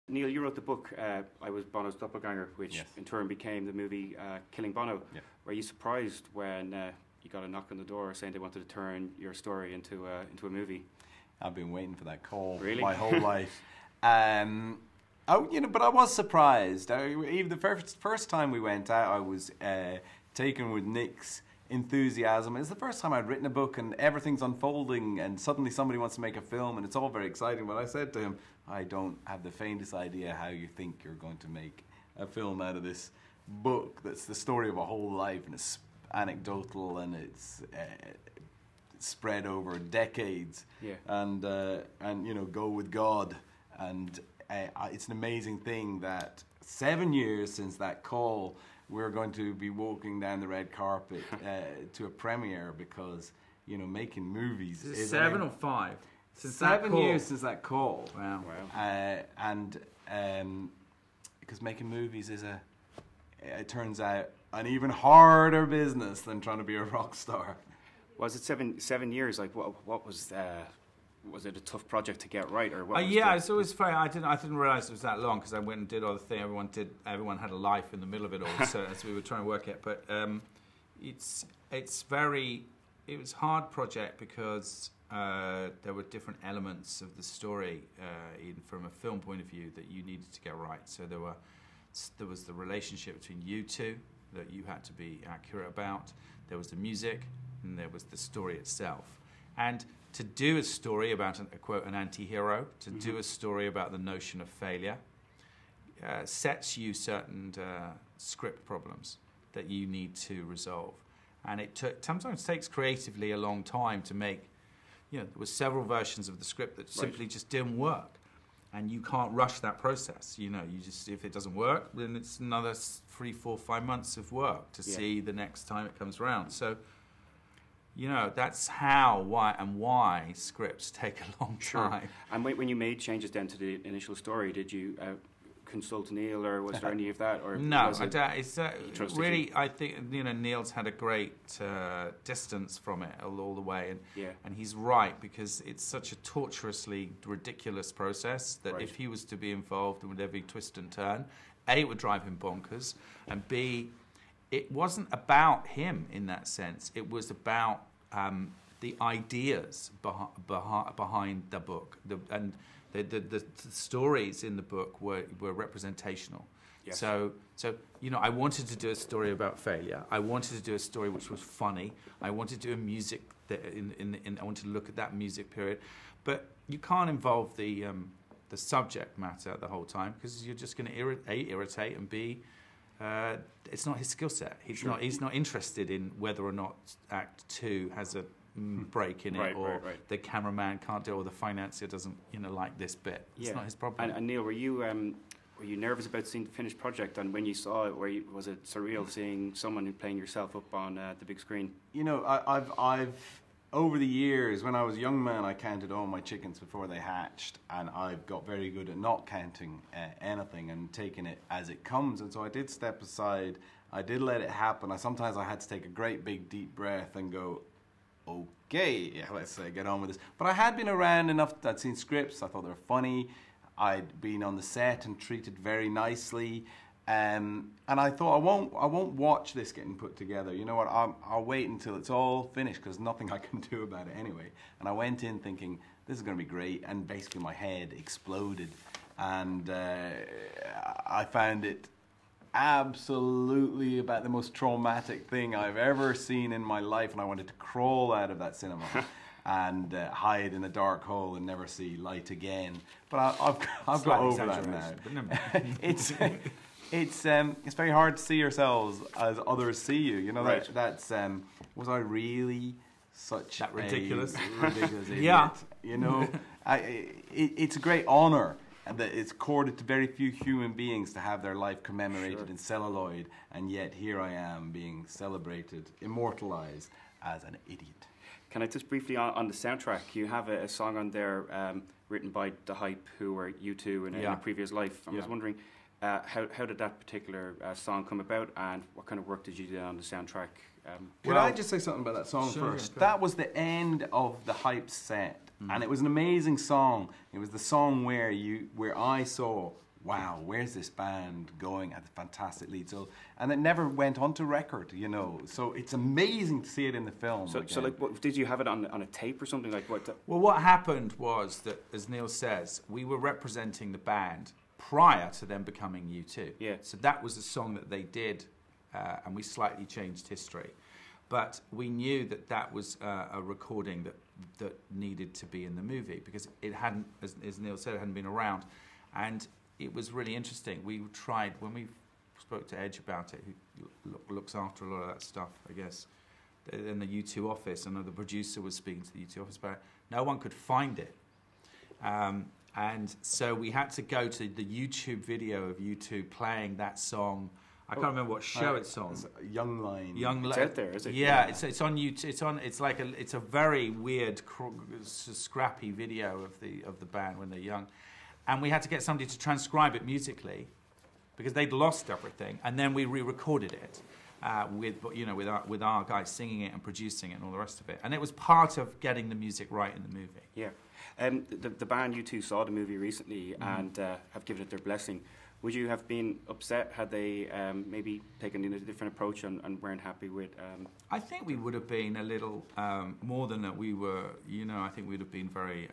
Neil, you wrote the book, I Was Bono's Doppelganger, which Yes. in turn became the movie Killing Bono. Yeah. Were you surprised when you got a knock on the door saying they wanted to turn your story into a movie? I've been waiting for that call Really? my whole life. But I was surprised. Even the first time we went out, I was taken with Nick's enthusiasm. It's the first time I'd written a book and everything's unfolding and suddenly somebody wants to make a film and it's all very exciting. But I said to him, I don't have the faintest idea how you think you're going to make a film out of this book that's the story of a whole life, and it's anecdotal and it's spread over decades. Yeah. And go with God. And it's an amazing thing that 7 years since that call, we're going to be walking down the red carpet to a premiere, because making movies is 7 or 5 since 7 years since that call. Wow. Because making movies is it turns out an even harder business than trying to be a rock star. Was it 7 years? Like, what was it a tough project to get right, or what? It's always funny. I didn't realize it was that long, because I went and did all the thing. Everyone had a life in the middle of it all, so as we were trying to work it. But it was a hard project because there were different elements of the story, even from a film point of view, that you needed to get right. So there was the relationship between you two that you had to be accurate about. There was the music, and there was the story itself. And to do a story about an anti-hero, to do a story about the notion of failure, sets you certain script problems that you need to resolve. And sometimes takes creatively a long time to make. There were several versions of the script that simply just didn't work. And you can't rush that process. If it doesn't work, then it's another 3, 4, 5 months of work to see the next time it comes around. So, that's why scripts take a long time. And when you made changes then to the initial story, did you consult Neil, or was there any of that? Or no, it's really. I think Neil's had a great distance from it all the way, and he's right, because it's such a torturously ridiculous process that if he was to be involved in every twist and turn, A, it would drive him bonkers, and B, it wasn't about him in that sense. It was about the ideas behind the book, and the stories in the book were representational. Yes. So I wanted to do a story about failure. I wanted to do a story which was funny. I wanted to do a music I wanted to look at that music period, but you can't involve the subject matter the whole time, because you're just going to irritate, and B, it's not his skill set. He's not interested in whether or not Act 2 has a break in it, or the cameraman can't do it, or the financier doesn't like this bit. It's not his problem. And Neil, were you nervous about seeing the finished project? And when you saw it, was it surreal seeing someone playing yourself up on the big screen? I've over the years, when I was a young man, I counted all my chickens before they hatched, and I've got very good at not counting anything and taking it as it comes. And so I did step aside. I did let it happen. Sometimes I had to take a great big deep breath and go, okay, let's get on with this. But I had been around enough. I'd seen scripts. I thought they were funny. I'd been on the set and treated very nicely. And I thought, I won't watch this getting put together. You know what? I'll wait until it's all finished, because nothing I can do about it anyway. And I went in thinking, this is going to be great. And basically my head exploded. And I found it absolutely about the most traumatic thing I've ever seen in my life. And I wanted to crawl out of that cinema and hide in a dark hole and never see light again. But I've got over that now. It's very hard to see yourselves as others see you. That's was I really such that ridiculous idiot? Yeah. It's a great honor that it's accorded to very few human beings to have their life commemorated in celluloid, and yet here I am being celebrated, immortalized as an idiot. Can I just briefly on the soundtrack? You have a song on there written by The Hype, who were U2 in a previous life. I was wondering, how did that particular song come about, and what kind of work did you do on the soundtrack? Could I just say something about that song first? That was the end of the Hype set, and it was an amazing song. It was the song where I saw wow, where's this band going? Had a fantastic lead. So, and it never went onto record, you know. So it's amazing to see it in the film. So like, what, did you have it on a tape or something like what? Well, what happened was that, as Neil says, we were representing the band prior to them becoming U2. Yeah. So that was a song that they did, and we slightly changed history. But we knew that that was a recording that needed to be in the movie because it hadn't, as Neil said, it hadn't been around. And it was really interesting. We tried, when we spoke to Edge about it, who looks after a lot of that stuff, I guess, in the U2 office, and the producer was speaking to the U2 office about it, no one could find it. And so we had to go to the YouTube video of U2 playing that song. I can't remember what show it's on. It's Young Line. It's out there, is it? Yeah, it's on YouTube. It's a very weird, scrappy video of the band when they're young, and we had to get somebody to transcribe it musically because they'd lost everything, and then we re-recorded it with our guys singing it and producing it and all the rest of it, and it was part of getting the music right in the movie. Yeah, the band U2 saw the movie recently and have given it their blessing. Would you have been upset had they maybe taken a different approach and weren't happy with? I think we would have been a little more than that. We were, I think we'd have been very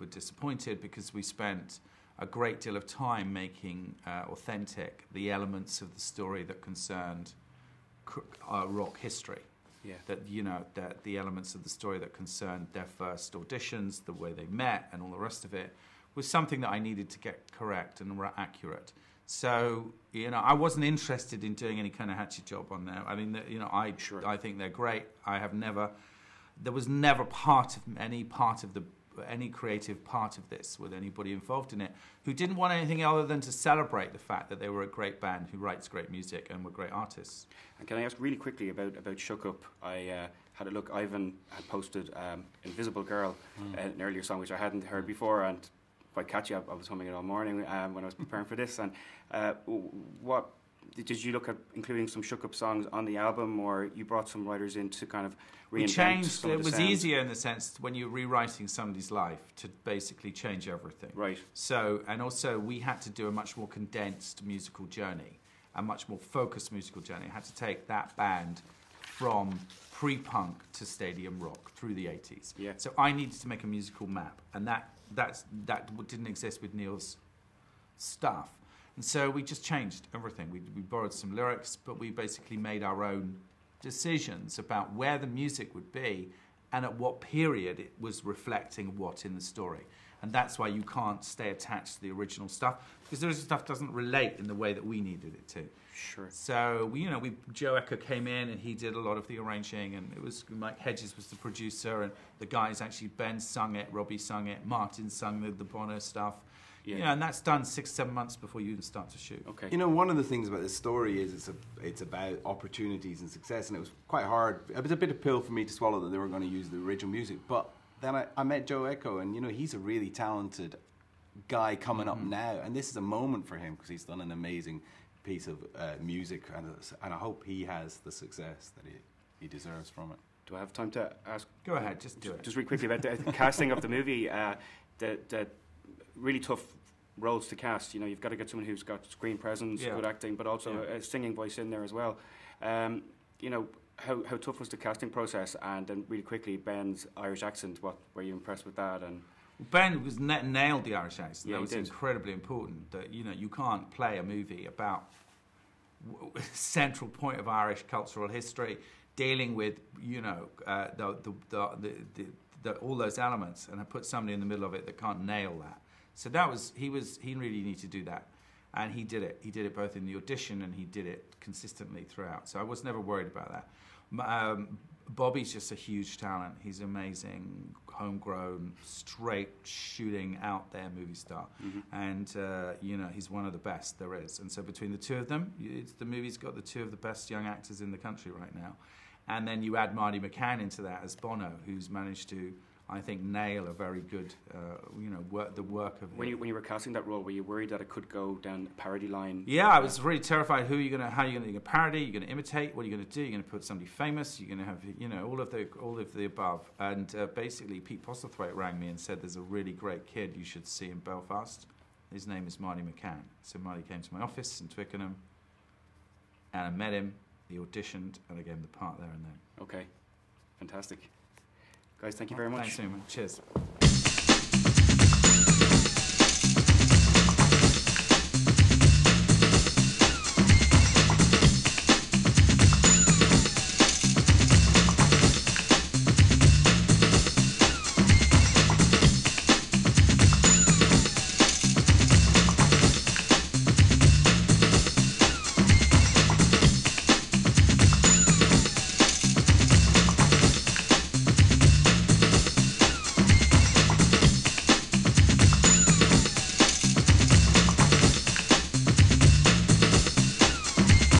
disappointed because we spent a great deal of time making authentic the elements of the story that concerned rock history. Yeah. That the elements of the story that concerned their first auditions, the way they met, and all the rest of it, was something that I needed to get correct and accurate. So, I wasn't interested in doing any kind of hatchet job on there. I mean, I think they're great. There was never any creative part of this with anybody involved in it who didn't want anything other than to celebrate the fact that they were a great band who writes great music and were great artists. And can I ask really quickly about Shook Up? I had a look. Ivan had posted Invisible Girl, an earlier song which I hadn't heard before, and quite catchy. I was humming it all morning when I was preparing for this. And what did you look at including some Shook Up songs on the album, or you brought some writers in to kind of reinvent? We changed. Some of the it was sounds? Easier in the sense when you're rewriting somebody's life to basically change everything. Right. So, and also we had to do a much more condensed musical journey, a much more focused musical journey. I had to take that band from pre-punk to stadium rock through the 80s. Yeah. So I needed to make a musical map, and that didn't exist with Neil's stuff. And so we just changed everything. We borrowed some lyrics, but we basically made our own decisions about where the music would be and at what period it was reflecting what in the story. And that's why you can't stay attached to the original stuff, because the original stuff doesn't relate in the way that we needed it to. Sure. So Joe Ecker came in and he did a lot of the arranging, and it was Mike Hedges was the producer, and the guys actually, Ben sung it, Robbie sung it, Martin sung the Bono stuff. Yeah. And that's done 6-7 months before you even start to shoot. Okay. One of the things about this story is it's about opportunities and success, and it was quite hard. It was a bit of a pill for me to swallow that they were going to use the original music, but then I met Joe Echo, and he's a really talented guy coming up now, and this is a moment for him because he's done an amazing piece of music, and I hope he has the success that he deserves from it. Do I have time to ask? Go ahead, just do it. Just really quickly about the casting of the movie. The really tough roles to cast. You've got to get someone who's got screen presence, good acting, but also a singing voice in there as well. How tough was the casting process? And then really quickly, Ben's Irish accent. What were you impressed with that? And Ben was nailed the Irish accent. Yeah, that was incredibly important. That you can't play a movie about central point of Irish cultural history, dealing with all those elements, and put somebody in the middle of it that can't nail that. So he really needed to do that, and he did it. He did it both in the audition and he did it consistently throughout. So I was never worried about that. Bobby's just a huge talent. He's amazing, homegrown, straight shooting out there movie star, and he's one of the best there is. And so between the two of them, the movie's got the two of the best young actors in the country right now. And then you add Marty McCann into that as Bono, who's managed to, I think, nail a very good, the work of. When you were casting that role, were you worried that it could go down a parody line? Yeah, I was really terrified. How are you going to parody? You're going to imitate? What are you going to do? You're going to put somebody famous? You're going to have, all of the above. And basically, Pete Postlethwaite rang me and said, "There's a really great kid you should see in Belfast." his name is Marty McCann. So Marty came to my office in Twickenham, and I met him. He auditioned, and I gave him the part there and then. Okay, fantastic. Guys, thank you very much. Thanks, Newman. Cheers.